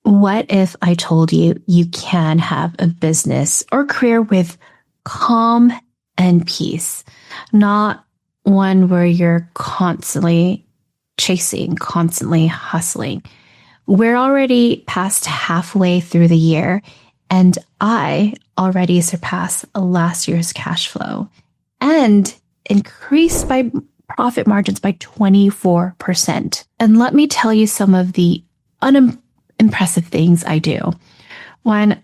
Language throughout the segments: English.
What if I told you you can have a business or career with calm and peace, not one where you're constantly chasing, constantly hustling? We're already past halfway through the year, and I already surpassed last year's cash flow and increased my profit margins by 24%. And let me tell you some of the unimpressive things I do. One,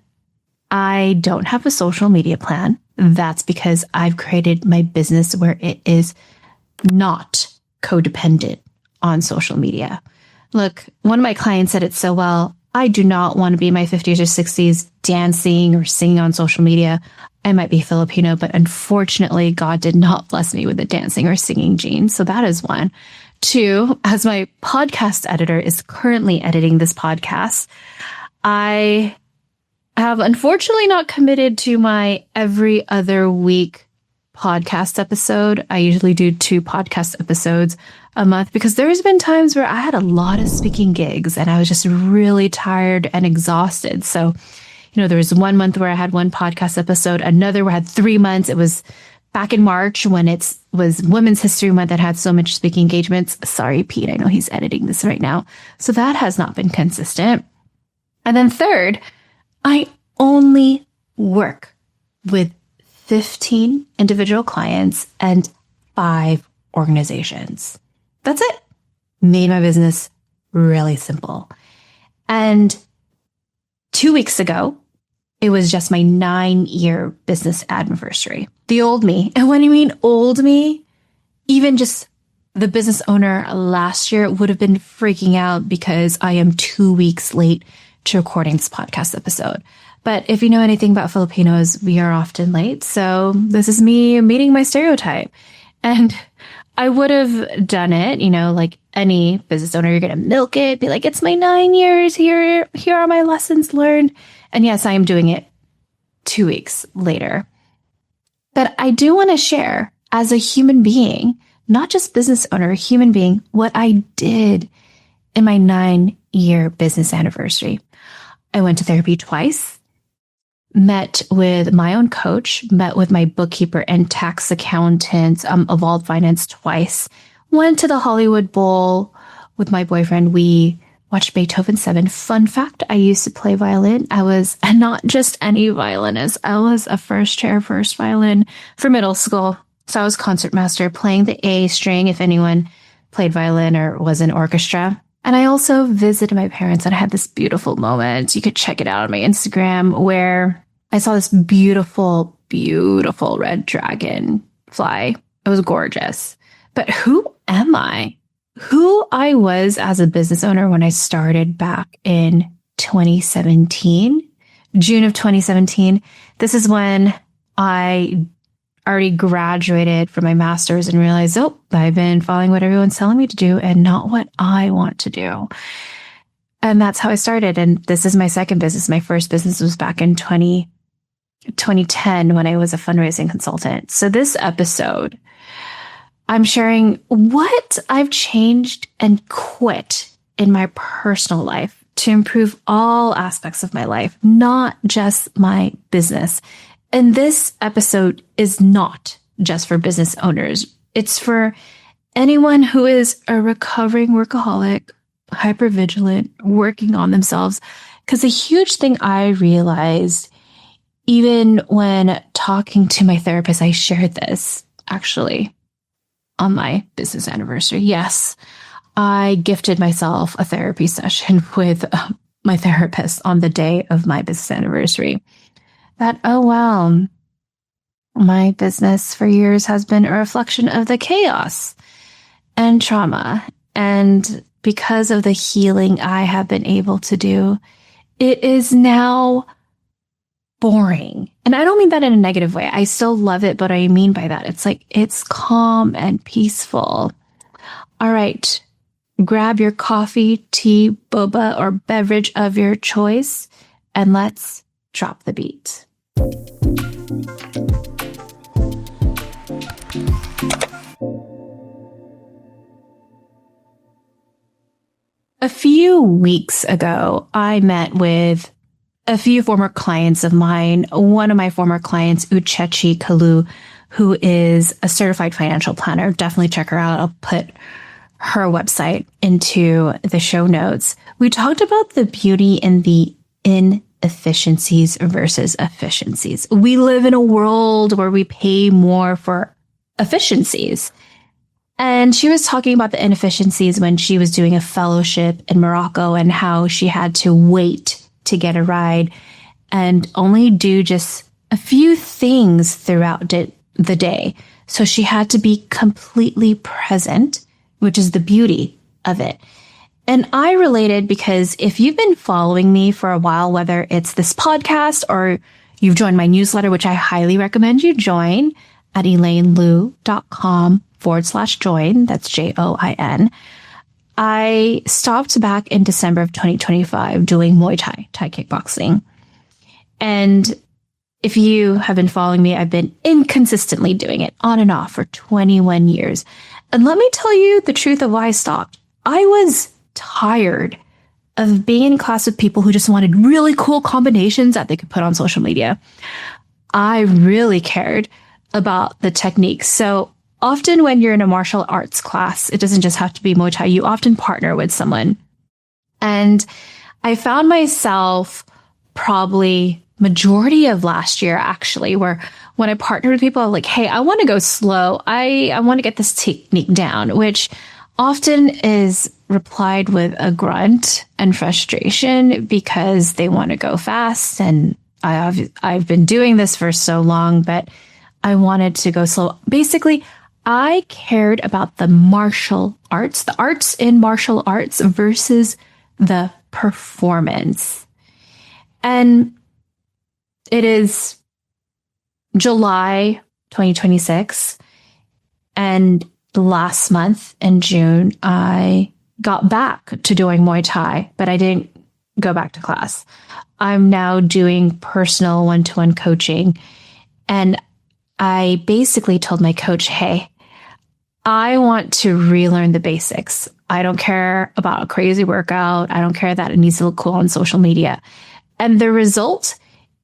I don't have a social media plan. That's because I've created my business where it is not codependent on social media. Look, one of my clients said it so well. I do not want to be in my 50s or 60s dancing or singing on social media. I might be Filipino, but unfortunately, God did not bless me with a dancing or singing gene. So that is one. Two, as my podcast editor is currently editing this podcast, I have unfortunately not committed to my every other week podcast episode. I usually do 2 podcast episodes a month because there's been times where I had a lot of speaking gigs and I was just really tired and exhausted. So, there was 1 month where I had 1 podcast episode, another where I had 3 months. It was back in March when it was Women's History Month that had so much speaking engagements. Sorry, Pete, I know he's editing this right now. So that has not been consistent. And then third, I only work with 15 individual clients and 5 organizations. That's it. Made my business really simple. And 2 weeks ago, it was just my 9-year business anniversary. The old me. And when you mean old me, even just the business owner last year would have been freaking out because I am 2 weeks late to recording this podcast episode. But if you know anything about Filipinos, we are often late. So this is me meeting my stereotype. And I would have done it, like any business owner, you're going to milk it, be like, it's my 9 years, here are my lessons learned. And yes, I am doing it 2 weeks later. But I do want to share as a human being, not just business owner, human being, what I did in my 9-year business anniversary. I went to therapy twice, met with my own coach, met with my bookkeeper and tax accountant, Evolved Finance twice, went to the Hollywood Bowl with my boyfriend. We watched Beethoven 7. Fun fact, I used to play violin. I was not just any violinist. I was a first violin for middle school. So I was concertmaster playing the A string if anyone played violin or was in orchestra. And I also visited my parents and I had this beautiful moment. You could check it out on my Instagram where I saw this beautiful, beautiful red dragon fly. It was gorgeous. But who am I? Who I was as a business owner when I started back in 2017, June of 2017. This is when I already graduated from my master's and realized, I've been following what everyone's telling me to do and not what I want to do. And that's how I started. And this is my second business. My first business was back in 2010 when I was a fundraising consultant. So this episode, I'm sharing what I've changed and quit in my personal life to improve all aspects of my life, not just my business. And this episode is not just for business owners. It's for anyone who is a recovering workaholic, hypervigilant, working on themselves. Because a huge thing I realized, even when talking to my therapist, I shared this actually on my business anniversary. Yes, I gifted myself a therapy session with my therapist on the day of my business anniversary. That, my business for years has been a reflection of the chaos and trauma. And because of the healing I have been able to do, it is now boring. And I don't mean that in a negative way. I still love it, but I mean by that, it's calm and peaceful. All right, grab your coffee, tea, boba, or beverage of your choice, and let's drop the beat. A few weeks ago, I met with a few former clients of mine. One of my former clients, Uchechi Kalu, who is a certified financial planner. Definitely check her out. I'll put her website into the show notes. We talked about the beauty in the inefficiencies versus efficiencies. We live in a world where we pay more for efficiencies. And she was talking about the inefficiencies when she was doing a fellowship in Morocco and how she had to wait to get a ride and only do just a few things throughout the day. So she had to be completely present, which is the beauty of it. And I related because if you've been following me for a while, whether it's this podcast or you've joined my newsletter, which I highly recommend you join at elainelu.com/join. That's JOIN. I stopped back in December of 2025 doing Muay Thai, Thai kickboxing. And if you have been following me, I've been inconsistently doing it on and off for 21 years. And let me tell you the truth of why I stopped. I was tired of being in class with people who just wanted really cool combinations that they could put on social media. I really cared about the techniques. So often when you're in a martial arts class, it doesn't just have to be Muay Thai. You often partner with someone. And I found myself probably majority of last year, actually, where when I partnered with people, I'm like, hey, I want to go slow. I want to get this technique down, which often is replied with a grunt and frustration because they want to go fast. And I've been doing this for so long, but I wanted to go slow. Basically, I cared about the martial arts, the arts in martial arts versus the performance. And it is July 2026. And last month in June, I got back to doing Muay Thai, but I didn't go back to class. I'm now doing personal one-to-one coaching. And I basically told my coach, hey, I want to relearn the basics. I don't care about a crazy workout. I don't care that it needs to look cool on social media. And the result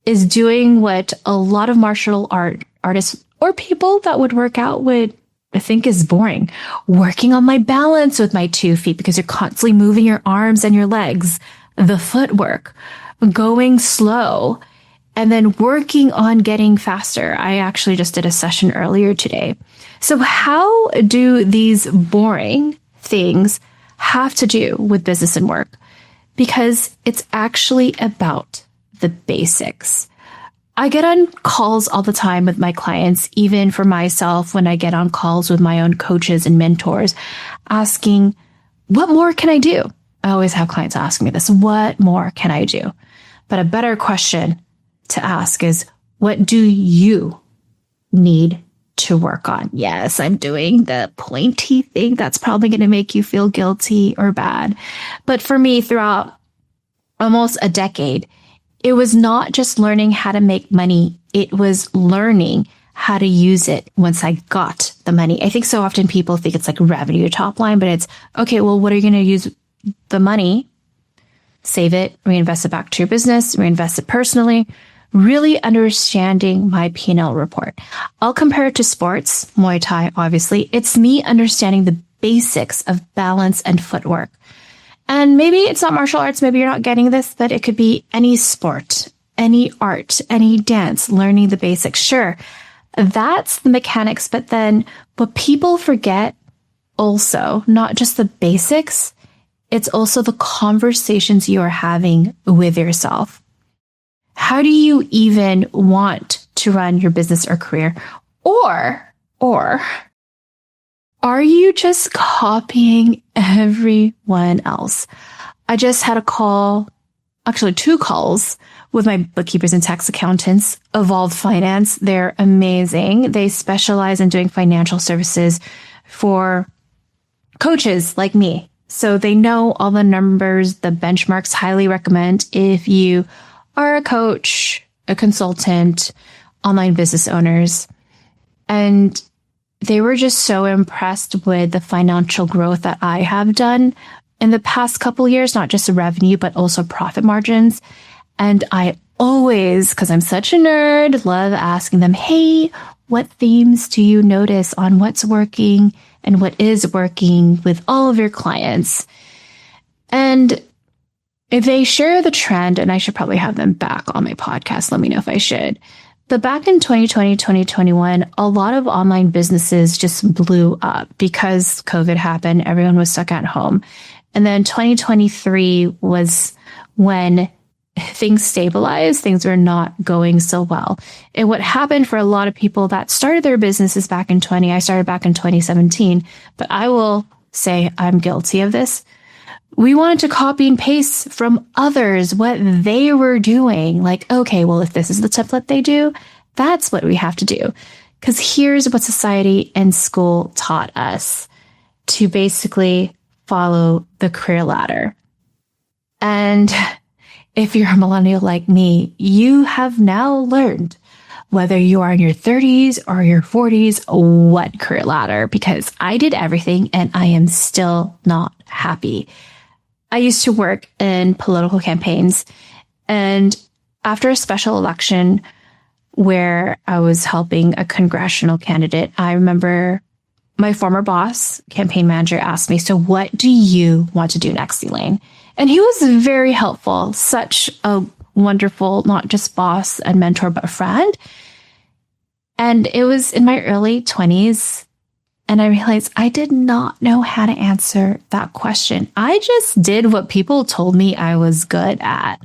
is doing what a lot of martial artists or people that would work out would think is boring. Working on my balance with my 2 feet because you're constantly moving your arms and your legs, the footwork, going slow, and then working on getting faster. I actually just did a session earlier today. So how do these boring things have to do with business and work? Because it's actually about the basics. I get on calls all the time with my clients, even for myself, when I get on calls with my own coaches and mentors, asking, what more can I do? I always have clients asking me this, what more can I do? But a better question to ask is, what do you need to work on? Yes, I'm doing the pointy thing. That's probably going to make you feel guilty or bad. But for me, throughout almost a decade, it was not just learning how to make money. It was learning how to use it once I got the money. I think so often people think it's like revenue top line, but it's, okay, well, what are you going to use the money? Save it, reinvest it back to your business, reinvest it personally, really understanding my P&L report. I'll compare it to sports, Muay Thai, obviously. It's me understanding the basics of balance and footwork. And maybe it's not martial arts, maybe you're not getting this, but it could be any sport, any art, any dance, learning the basics. Sure, that's the mechanics, but then what people forget also, not just the basics, it's also the conversations you are having with yourself. How do you even want to run your business or career? Or are you just copying everyone else? I just had a call, actually 2 calls with my bookkeepers and tax accountants, Evolved Finance. They're amazing. They specialize in doing financial services for coaches like me. So they know all the numbers, the benchmarks. Highly recommend if you are a coach, a consultant, online business owners. And they were just so impressed with the financial growth that I have done in the past couple of years, not just revenue, but also profit margins. And I always, because I'm such a nerd, love asking them, hey, what themes do you notice on what's working and what is working with all of your clients? And if they share the trend, and I should probably have them back on my podcast, let me know if I should. But back in 2020, 2021, a lot of online businesses just blew up because COVID happened. Everyone was stuck at home. And then 2023 was when things stabilized. Things were not going so well. And what happened for a lot of people that started their businesses back in I started back in 2017, but I will say I'm guilty of this. We wanted to copy and paste from others what they were doing. Like, okay, well, if this is the template they do, that's what we have to do. Because here's what society and school taught us, to basically follow the career ladder. And if you're a millennial like me, you have now learned, whether you are in your 30s or your 40s, what career ladder, because I did everything and I am still not happy. I used to work in political campaigns, and after a special election where I was helping a congressional candidate, I remember my former boss, campaign manager, asked me, so what do you want to do next, Elaine? And he was very helpful, such a wonderful, not just boss and mentor, but friend. And it was in my early 20s. And I realized I did not know how to answer that question. I just did what people told me I was good at.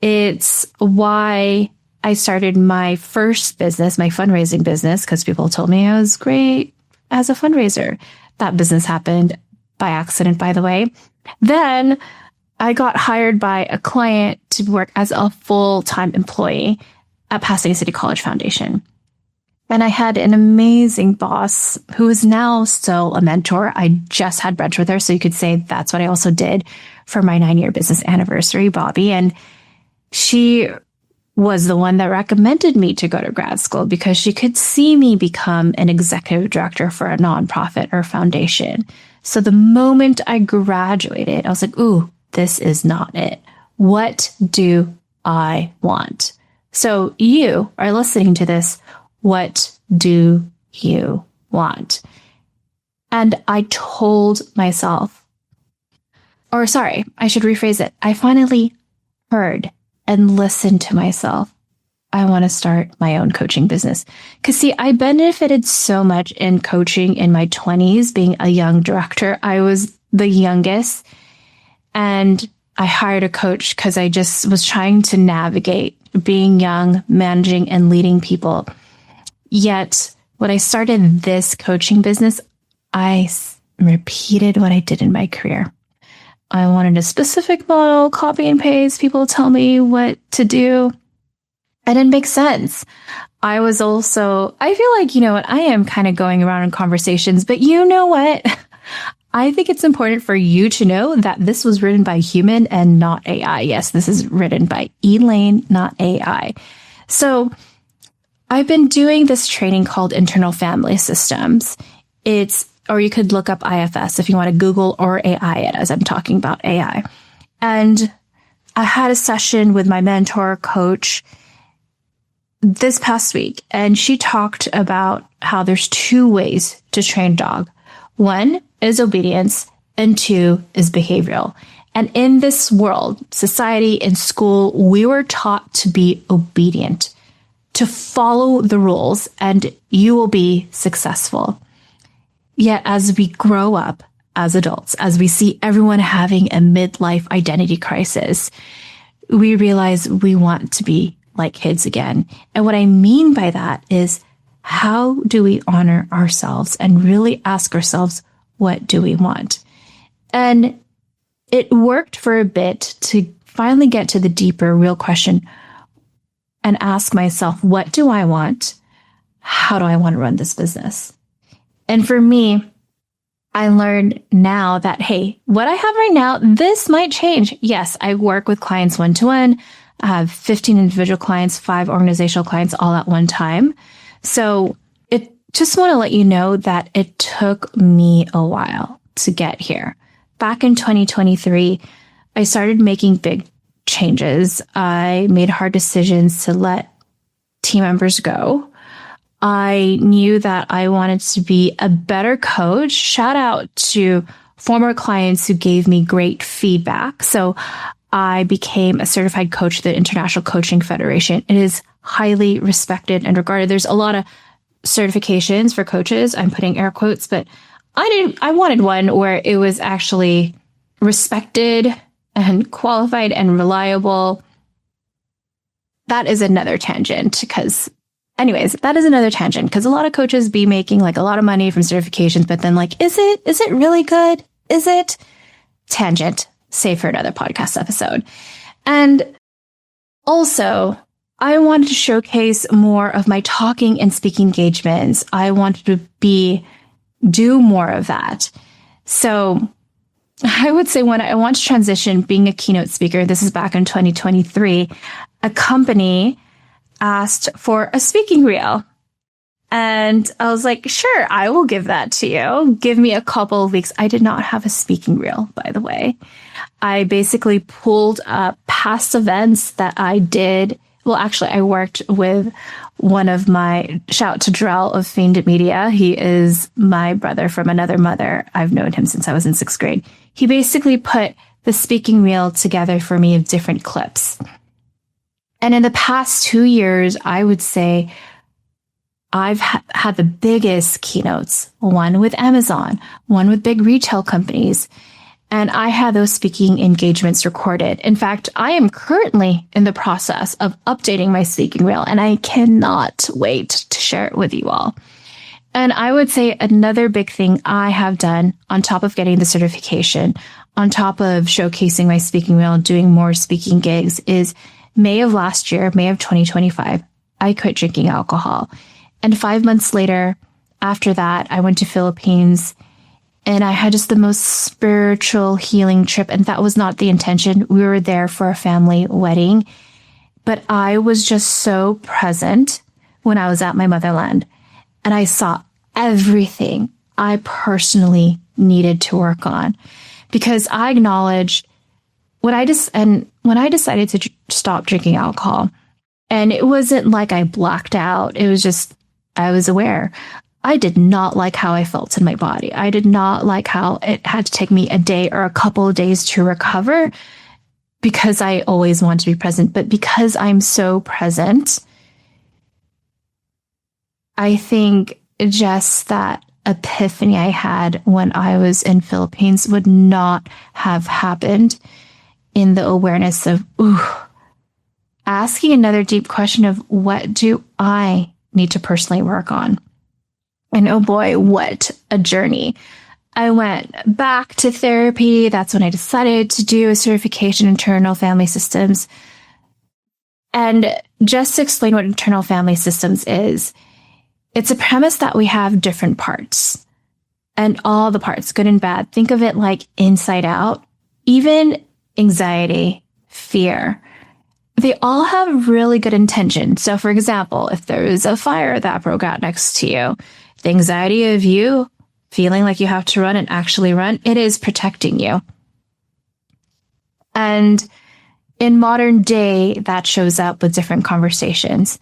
It's why I started my first business, my fundraising business, because people told me I was great as a fundraiser. That business happened by accident, by the way. Then I got hired by a client to work as a full-time employee at Pasadena City College Foundation. And I had an amazing boss who is now still a mentor. I just had brunch with her, so you could say that's what I also did for my 9-year business anniversary, Bobby. And she was the one that recommended me to go to grad school because she could see me become an executive director for a nonprofit or foundation. So the moment I graduated, I was like, ooh, this is not it. What do I want? So you are listening to this. What do you want? And I told myself, or sorry, I should rephrase it. I finally heard and listened to myself. I want to start my own coaching business. Because see, I benefited so much in coaching in my 20s, being a young director. I was the youngest, and I hired a coach because I just was trying to navigate being young, managing and leading people. Yet, when I started this coaching business, I repeated what I did in my career. I wanted a specific model, copy and paste. People tell me what to do. It didn't make sense. I was also, I feel like, I am kind of going around in conversations, but you know what? I think it's important for you to know that this was written by human and not AI. Yes, this is written by Elaine, not AI. So I've been doing this training called Internal Family Systems. Or you could look up IFS if you want to Google or AI it, as I'm talking about AI. And I had a session with my mentor coach this past week, and she talked about how there's 2 ways to train a dog. 1 is obedience, and 2 is behavioral. And in this world, society and school, we were taught to be obedient, to follow the rules, and you will be successful. Yet as we grow up as adults, as we see everyone having a midlife identity crisis, we realize we want to be like kids again. And what I mean by that is, how do we honor ourselves and really ask ourselves, what do we want? And it worked for a bit to finally get to the deeper, real question and ask myself, what do I want? How do I want to run this business? And for me, I learned now that, hey, what I have right now, this might change. Yes, I work with clients one-to-one. I have 15 individual clients, 5 organizational clients all at one time. So just want to let you know that it took me a while to get here. back in 2023, I started making big changes. I made hard decisions to let team members go. I knew that I wanted to be a better coach. Shout out to former clients who gave me great feedback. So I became a certified coach at the International Coaching Federation. It is highly respected and regarded. There's a lot of certifications for coaches. I'm putting air quotes, but I wanted one where it was actually respected and qualified and reliable. That is another tangent because a lot of coaches be making like a lot of money from certifications, but then like, is it really good? Is it? Tangent, save for another podcast episode. And also, I wanted to showcase more of my talking and speaking engagements. I wanted to do more of that. So I would say when I want to transition being a keynote speaker, this is back in 2023, a company asked for a speaking reel. And I was like, sure, I will give that to you. Give me a couple of weeks. I did not have a speaking reel, by the way. I basically pulled up past events that I did. Well, actually, I worked with one of shout out to Drell of Fiend Media. He is my brother from another mother. I've known him since I was in 6th grade. He basically put the speaking reel together for me of different clips. And in the past 2 years, I would say I've had the biggest keynotes, one with Amazon, one with big retail companies. And I had those speaking engagements recorded. In fact, I am currently in the process of updating my speaking reel, and I cannot wait to share it with you all. And I would say another big thing I have done on top of getting the certification, on top of showcasing my speaking reel, doing more speaking gigs is May of last year, May of 2025, I quit drinking alcohol. And 5 months later, after that, I went to Philippines and I had just the most spiritual healing trip. And that was not the intention. We were there for a family wedding, but I was just so present when I was at my motherland. And I saw everything I personally needed to work on because I acknowledged when I decided to stop drinking alcohol, and it wasn't like I blacked out. It was just, I was aware. I did not like how I felt in my body. I did not like how it had to take me a day or a couple of days to recover because I always want to be present. But because I'm so present, I think just that epiphany I had when I was in Philippines would not have happened in the awareness of, asking another deep question of what do I need to personally work on? And oh boy, what a journey. I went back to therapy. That's when I decided to do a certification in internal family systems. And just to explain what internal family systems is, it's a premise that we have different parts and all the parts, good and bad. Think of it like inside out, even anxiety, fear. They all have really good intention. So for example, if there is a fire that broke out next to you, the anxiety of you feeling like you have to run and actually run, it is protecting you. And in modern day, that shows up with different conversations.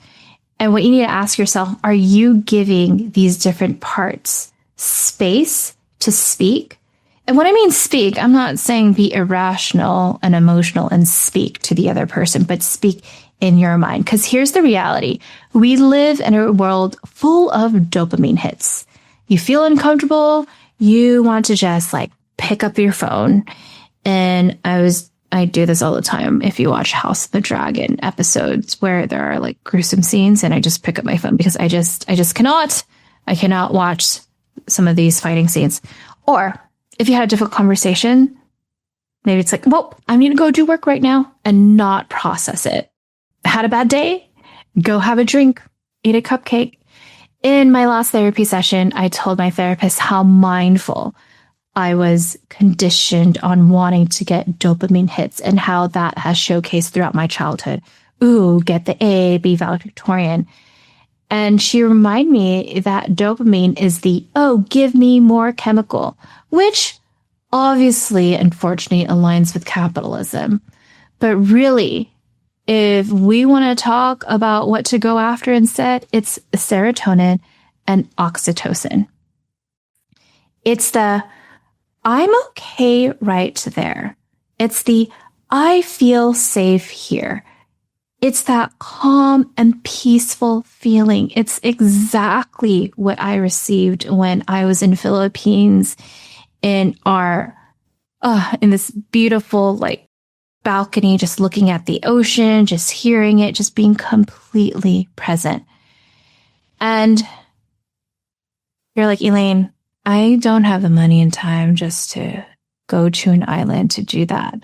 And what you need to ask yourself, are you giving these different parts space to speak? And when I mean speak, I'm not saying be irrational and emotional and speak to the other person, but speak in your mind. Because here's the reality. We live in a world full of dopamine hits. You feel uncomfortable. You want to just like pick up your phone. And I do this all the time. If you watch House of the Dragon episodes where there are like gruesome scenes, and I just pick up my phone because I cannot watch some of these fighting scenes. Or if you had a difficult conversation, maybe it's like, well, I need to go do work right now and not process it. Had a bad day? Go have a drink, eat a cupcake. In my last therapy session, I told my therapist how mindful I was conditioned on wanting to get dopamine hits and how that has showcased throughout my childhood. Ooh, get the A, be valedictorian. And she reminded me that dopamine is the, give me more chemical, which obviously, unfortunately, aligns with capitalism. But really, if we want to talk about what to go after instead, it's serotonin and oxytocin. It's the I'm okay right there. It's the I feel safe here. It's that calm and peaceful feeling. It's exactly what I received when I was in Philippines in in this beautiful, like, balcony, just looking at the ocean, just hearing it, just being completely present. And you're like, Elaine, I don't have the money and time just to go to an island to do that.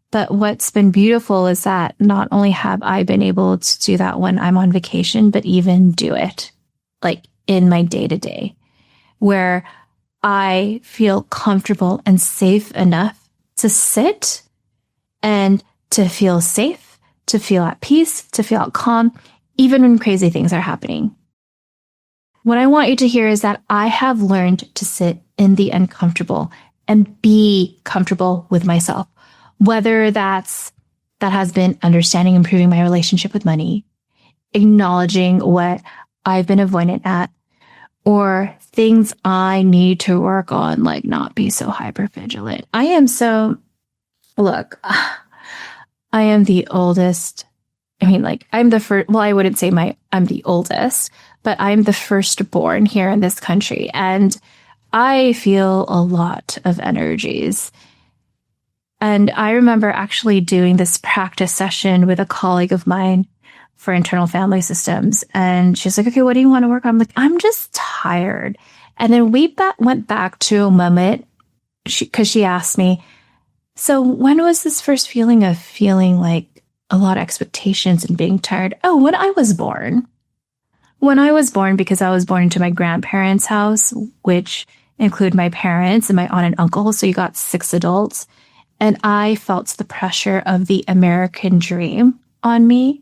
But what's been beautiful is that not only have I been able to do that when I'm on vacation, but even do it like in my day to day, where I feel comfortable and safe enough to sit and to feel safe, to feel at peace, to feel calm, even when crazy things are happening. What I want you to hear is that I have learned to sit in the uncomfortable and be comfortable with myself, whether that has been understanding, improving my relationship with money, acknowledging what I've been avoidant at, or things I need to work on, like not be so hypervigilant. Look, I am the oldest. I mean, like, I'm the first, well, I wouldn't say I'm the oldest, but I'm the firstborn here in this country. And I feel a lot of energies. And I remember actually doing this practice session with a colleague of mine for internal family systems. And she's like, okay, what do you want to work on? I'm like, I'm just tired. And then we went back to a moment because she asked me, so when was this first feeling of feeling like a lot of expectations and being tired? Oh, when I was born. When I was born, because I was born into my grandparents' house, which include my parents and my aunt and uncle. So you got 6 adults. And I felt the pressure of the American dream on me.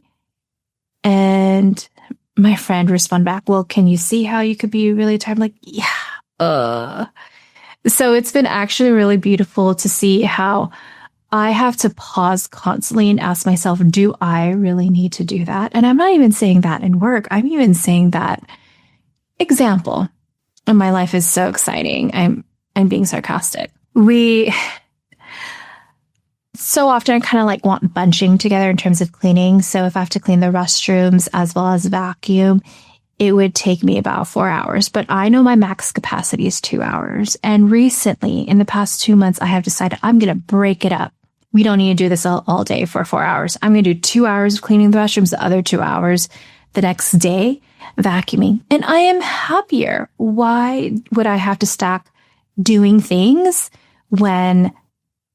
And my friend responded back, well, can you see how you could be really tired? I'm like, yeah. So it's been actually really beautiful to see how I have to pause constantly and ask myself, do I really need to do that? And I'm not even saying that in work. I'm even saying that example. And my life is so exciting. I'm being sarcastic. So often I kind of like want bunching together in terms of cleaning. So if I have to clean the restrooms as well as vacuum, it would take me about 4 hours. But I know my max capacity is 2 hours. And recently, in the past 2 months, I have decided I'm going to break it up. We don't need to do this all day for 4 hours. I'm going to do 2 hours of cleaning the restrooms, the other 2 hours the next day vacuuming. And I am happier. Why would I have to stack doing things when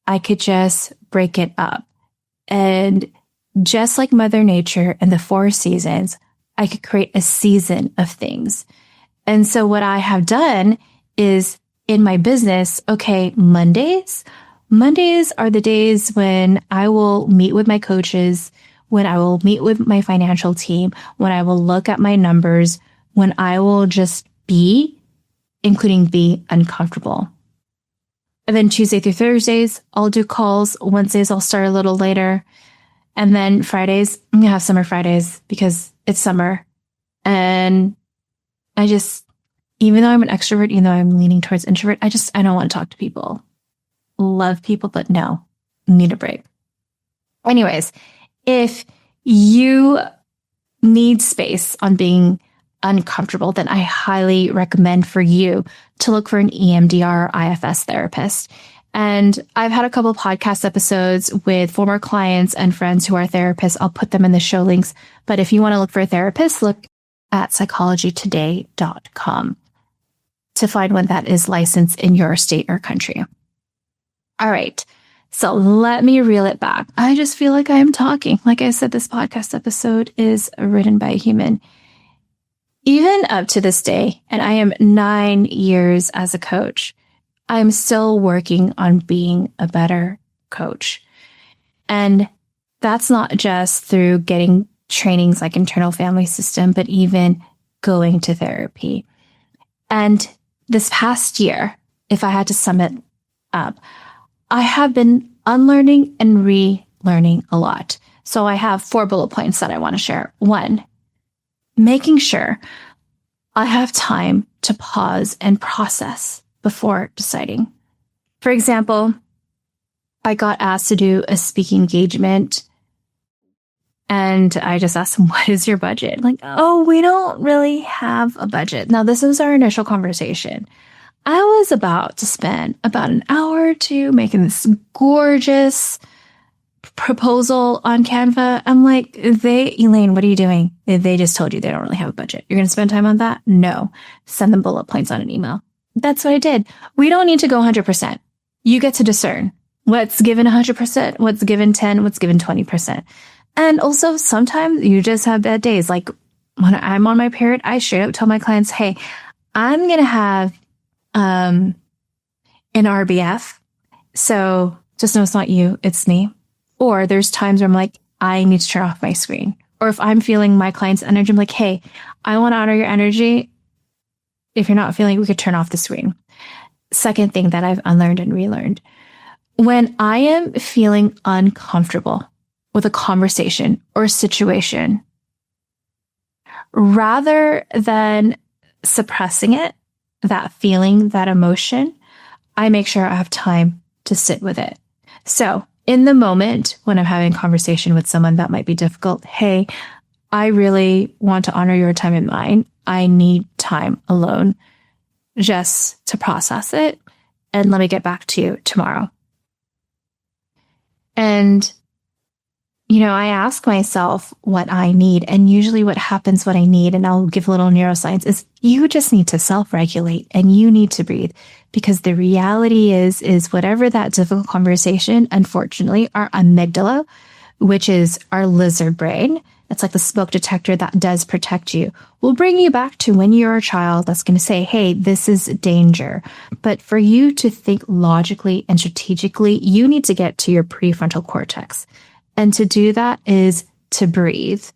I could just break it up? And just like Mother Nature and the 4 seasons, I could create a season of things. And so what I have done is in my business, okay, Mondays are the days when I will meet with my coaches, when I will meet with my financial team, when I will look at my numbers, when I will just be, including be uncomfortable. And then Tuesday through Thursdays, I'll do calls. Wednesdays, I'll start a little later. And then Fridays, I'm going to have summer Fridays because it's summer. And even though I'm an extrovert, even though I'm leaning towards introvert, I don't want to talk to people. Love people, but no, need a break. Anyways, if you need space on being uncomfortable, then I highly recommend for you to look for an EMDR or IFS therapist. And I've had a couple of podcast episodes with former clients and friends who are therapists. I'll put them in the show links. But if you want to look for a therapist, look at psychologytoday.com to find one that is licensed in your state or country. All right. So let me reel it back. I just feel like I am talking. Like I said, this podcast episode is written by a human. Even up to this day, and I am 9 years as a coach, I'm still working on being a better coach. And that's not just through getting trainings like internal family system, but even going to therapy. And this past year, if I had to sum it up. I have been unlearning and relearning a lot. So I have 4 bullet points that I want to share. 1, making sure I have time to pause and process before deciding. For example, I got asked to do a speaking engagement and I just asked them, what is your budget? Like, oh, we don't really have a budget. Now, this was our initial conversation. I was about to spend about an hour or two making this gorgeous proposal on Canva. I'm like, Elaine, what are you doing? They just told you they don't really have a budget. You're going to spend time on that? No. Send them bullet points on an email. That's what I did. We don't need to go 100%. You get to discern what's given 100%, what's given 10, what's given 20%. And also sometimes you just have bad days. Like when I'm on my period, I straight up tell my clients, hey, I'm going to have an RBF. So just know it's not you, it's me. Or there's times where I'm like, I need to turn off my screen. Or if I'm feeling my client's energy, I'm like, hey, I want to honor your energy. If you're not feeling, we could turn off the screen. Second thing that I've unlearned and relearned. When I am feeling uncomfortable with a conversation or a situation, rather than suppressing it, that feeling, that emotion, I make sure I have time to sit with it. So in the moment when I'm having a conversation with someone that might be difficult, hey, I really want to honor your time and mine. I need time alone just to process it. And let me get back to you tomorrow. And, I ask myself what I need. And usually what happens, what I need, and I'll give a little neuroscience, is you just need to self-regulate and you need to breathe. Because the reality is whatever that difficult conversation, unfortunately, our amygdala, which is our lizard brain, it's like the smoke detector that does protect you, will bring you back to when you're a child that's going to say, hey, this is danger. But for you to think logically and strategically, you need to get to your prefrontal cortex. And to do that is to breathe.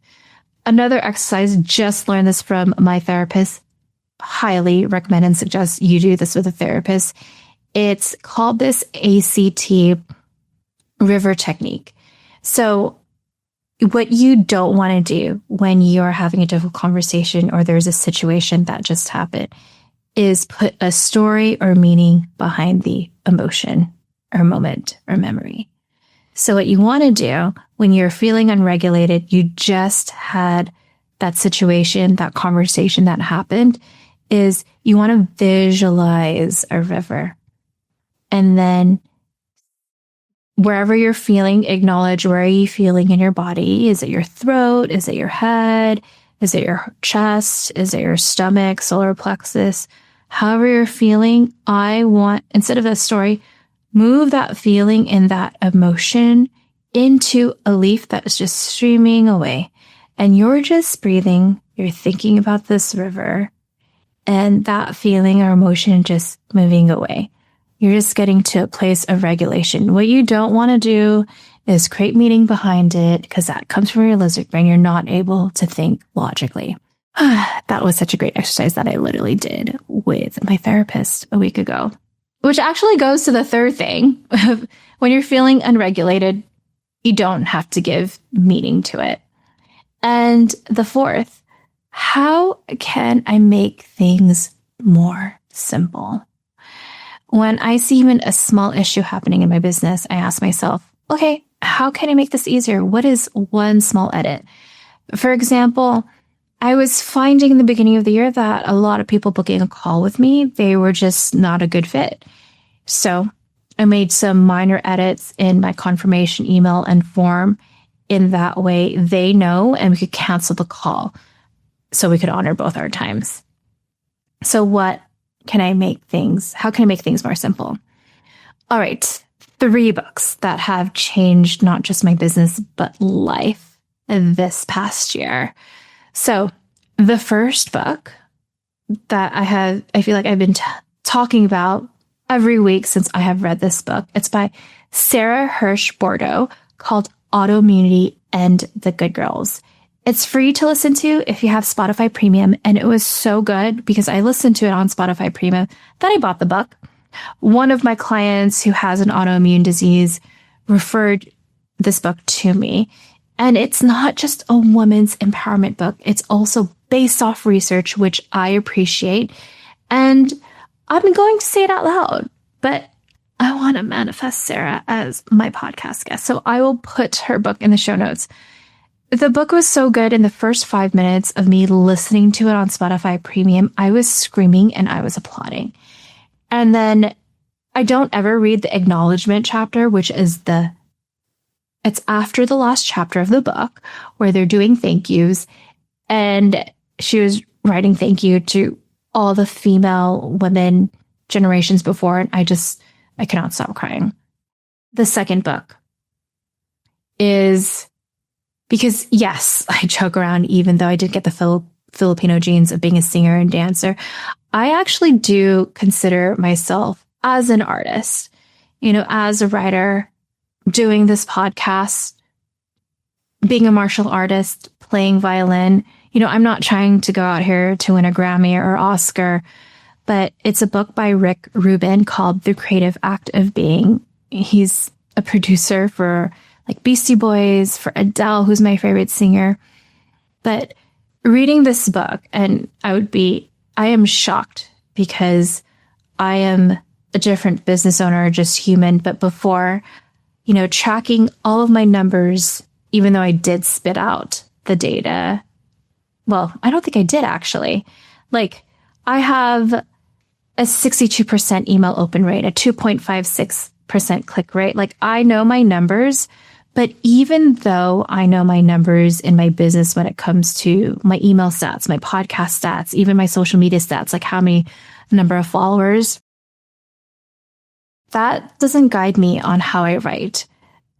Another exercise, just learned this from my therapist, highly recommend and suggest you do this with a therapist. It's called this ACT river technique. So what you don't want to do when you're having a difficult conversation or there's a situation that just happened is put a story or meaning behind the emotion or moment or memory. So what you want to do when you're feeling unregulated, you just had that situation, that conversation that happened, is you want to visualize a river. And then wherever you're feeling, acknowledge where are you feeling in your body. Is it your throat? Is it your head? Is it your chest? Is it your stomach, solar plexus? However you're feeling, I want, instead of that story, move that feeling and that emotion into a leaf that is just streaming away. And you're just breathing. You're thinking about this river and that feeling or emotion just moving away. You're just getting to a place of regulation. What you don't want to do is create meaning behind it because that comes from your lizard brain. You're not able to think logically. That was such a great exercise that I literally did with my therapist a week ago. Which actually goes to the third thing. When you're feeling unregulated, you don't have to give meaning to it. And the fourth, how can I make things more simple? When I see even a small issue happening in my business, I ask myself, okay, how can I make this easier? What is one small edit? For example, I was finding in the beginning of the year that a lot of people booking a call with me, they were just not a good fit. So I made some minor edits in my confirmation email and form. In that way, they know and we could cancel the call so we could honor both our times. So how can I make things more simple? All right, 3 books that have changed not just my business, but life this past year. So the first book that I feel like I've been talking about every week since I have read this book. It's by Sarah Hirsch Bordeaux, called Autoimmunity and the Good Girls. It's free to listen to if you have Spotify Premium, and it was so good because I listened to it on Spotify Premium that I bought the book. One of my clients who has an autoimmune disease referred this book to me. And it's not just a woman's empowerment book. It's also based off research, which I appreciate. And I'm going to say it out loud, but I want to manifest Sarah as my podcast guest. So I will put her book in the show notes. The book was so good. In the first 5 minutes of me listening to it on Spotify Premium, I was screaming and I was applauding. And then I don't ever read the acknowledgement chapter, which is it's after the last chapter of the book where they're doing thank yous. And she was writing thank you to all the female women generations before. And I cannot stop crying. The second book is because, yes, I joke around, even though I did get the Filipino genes of being a singer and dancer. I actually do consider myself as an artist, as a writer, doing this podcast, being a martial artist, playing violin. I'm not trying to go out here to win a Grammy or Oscar, but it's a book by Rick Rubin called The Creative Act of Being. He's a producer for like Beastie Boys, for Adele, who's my favorite singer. But reading this book, and I am shocked because I am a different business owner, just human. But before, tracking all of my numbers, even though I did spit out the data. Well, I don't think I did actually. Like, I have a 62% email open rate, a 2.56% click rate. Like, I know my numbers, but even though I know my numbers in my business when it comes to my email stats, my podcast stats, even my social media stats, like how many number of followers, that doesn't guide me on how I write.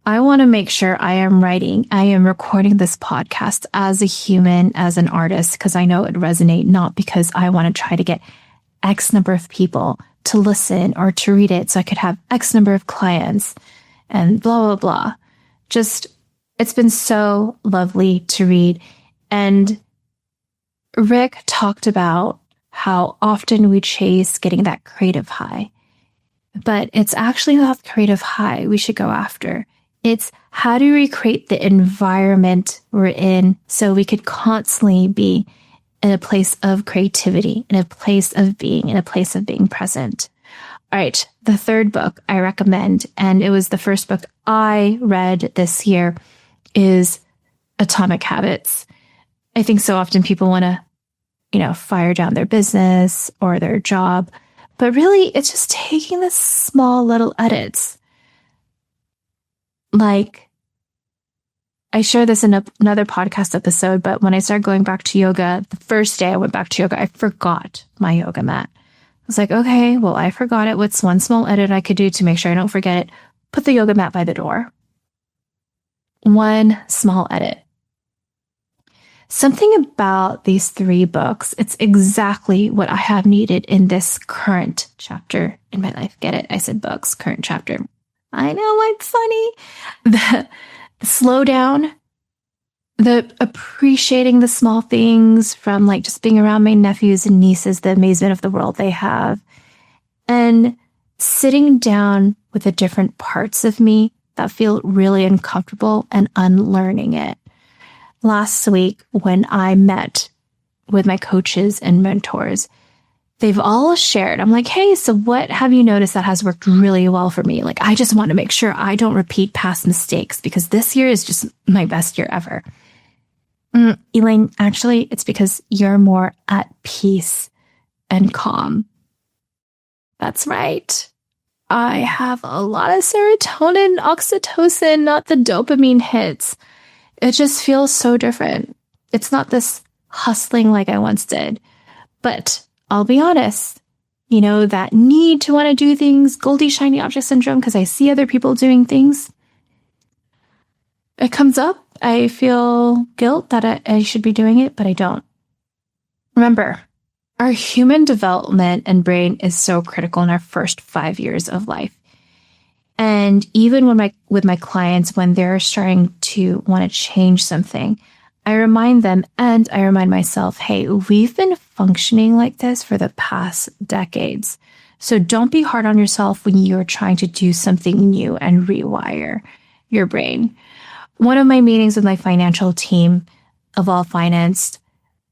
I want to make sure I am recording this podcast as a human, as an artist, because I know it resonate, not because I want to try to get X number of people to listen or to read it so I could have X number of clients and blah, blah, blah. Just, it's been so lovely to read. And Rick talked about how often we chase getting that creative high. But it's actually not the creative high we should go after. It's how do we create the environment we're in so we could constantly be in a place of creativity, in a place of being present. All right, the third book I recommend, and it was the first book I read this year, is Atomic Habits. I think so often people want to, fire down their business or their job, but really it's just taking the small little edits. Like, I share this in another podcast episode, but when I started going back to yoga, the first day I went back to yoga, I forgot my yoga mat. I was like, okay, well, I forgot it. What's one small edit I could do to make sure I don't forget it? Put the yoga mat by the door. One small edit. Something about these 3 books, it's exactly what I have needed in this current chapter in my life. Get it? I said books, current chapter. I know, it's funny. The slow down, the appreciating the small things from like just being around my nephews and nieces, the amazement of the world they have, and sitting down with the different parts of me that feel really uncomfortable and unlearning it. Last week, when I met with my coaches and mentors, they've all shared. I'm like, hey, so what have you noticed that has worked really well for me? Like, I just want to make sure I don't repeat past mistakes because this year is just my best year ever. Elaine, actually, it's because you're more at peace and calm. That's right. I have a lot of serotonin, oxytocin, not the dopamine hits. It just feels so different. It's not this hustling like I once did. But I'll be honest, that need to want to do things, Goldie shiny object syndrome, because I see other people doing things. It comes up. I feel guilt that I should be doing it, but I don't. Remember, our human development and brain is so critical in our first 5 years of life. And even with my clients, when they're starting to want to change something, I remind them and I remind myself, hey, we've been functioning like this for the past decades. So don't be hard on yourself when you're trying to do something new and rewire your brain. One of my meetings with my financial team of All Finance,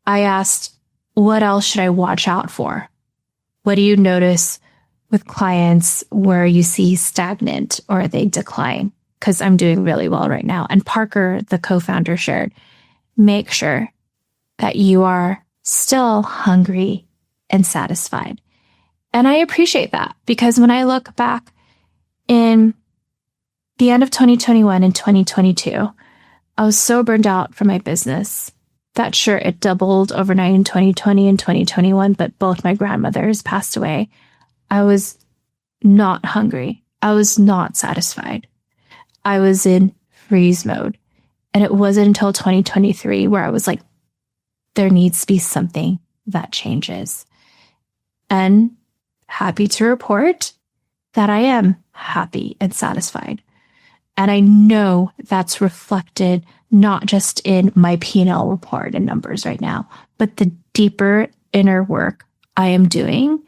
I asked, what else should I watch out for? What do you notice with clients where you see stagnant or they decline? Because I'm doing really well right now. And Parker, the co-founder, shared, make sure that you are still hungry and satisfied. And I appreciate that, because when I look back in the end of 2021 and 2022, I was so burned out from my business that sure, it doubled overnight in 2020 and 2021, but both my grandmothers passed away. I was not hungry. I was not satisfied. I was in freeze mode. And it wasn't until 2023 where I was like, there needs to be something that changes. And happy to report that I am happy and satisfied. And I know that's reflected not just in my P&L report and numbers right now, but the deeper inner work I am doing,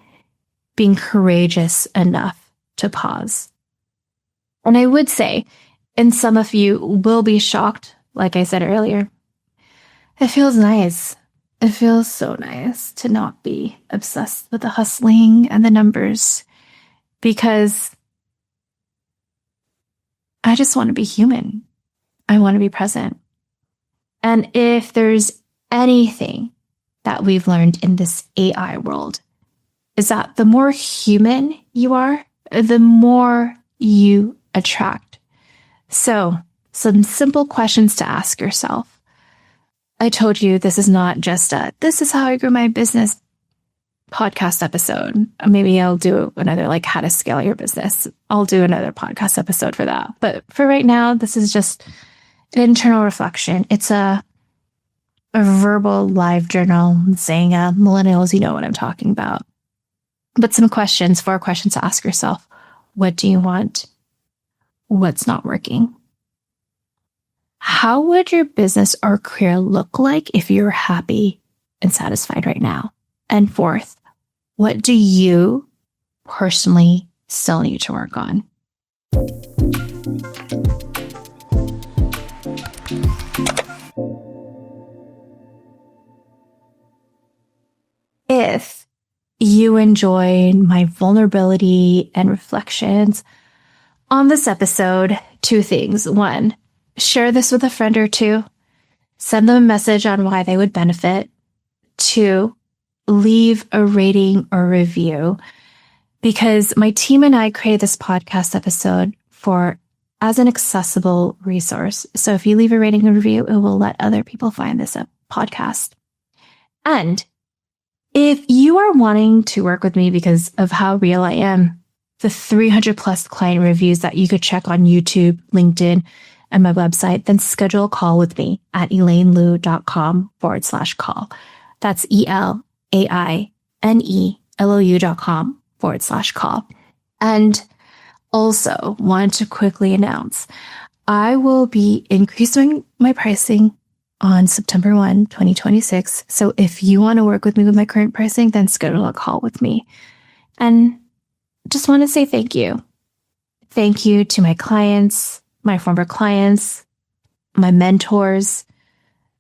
being courageous enough to pause. And I would say, and some of you will be shocked, like I said earlier, it feels nice. It feels so nice to not be obsessed with the hustling and the numbers, because I just want to be human. I want to be present. And if there's anything that we've learned in this AI world, is that the more human you are, the more you attract. So, some simple questions to ask yourself. I told you this is not just this is how I grew my business podcast episode. Maybe I'll do another, like, how to scale your business. I'll do another podcast episode for that. But for right now, this is just an internal reflection. It's a verbal live journal saying, millennials, you know what I'm talking about. But some questions, 4 questions to ask yourself. What do you want? What's not working? How would your business or career look like if you're happy and satisfied right now? And 4th, what do you personally still need to work on? If you enjoyed my vulnerability and reflections on this episode, 2 things. 1, share this with a friend or 2. Send them a message on why they would benefit. 2, leave a rating or review, because my team and I created this podcast episode as an accessible resource. So if you leave a rating and review, it will let other people find this podcast. And if you are wanting to work with me because of how real I am, the 300 plus client reviews that you could check on YouTube, LinkedIn, and my website, then schedule a call with me at elainelu.com/call. That's ELAINELLU.com/call. And also want to quickly announce, I will be increasing my pricing on September 1, 2026. So if you want to work with me with my current pricing, then schedule a call with me. And just want to say thank you. Thank you to my clients, my former clients, my mentors,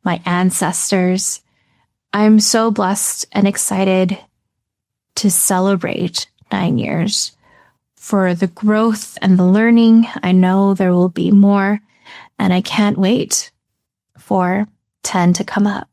my ancestors. I'm so blessed and excited to celebrate 9 years. For the growth and the learning, I know there will be more, and I can't wait for 10 to come up.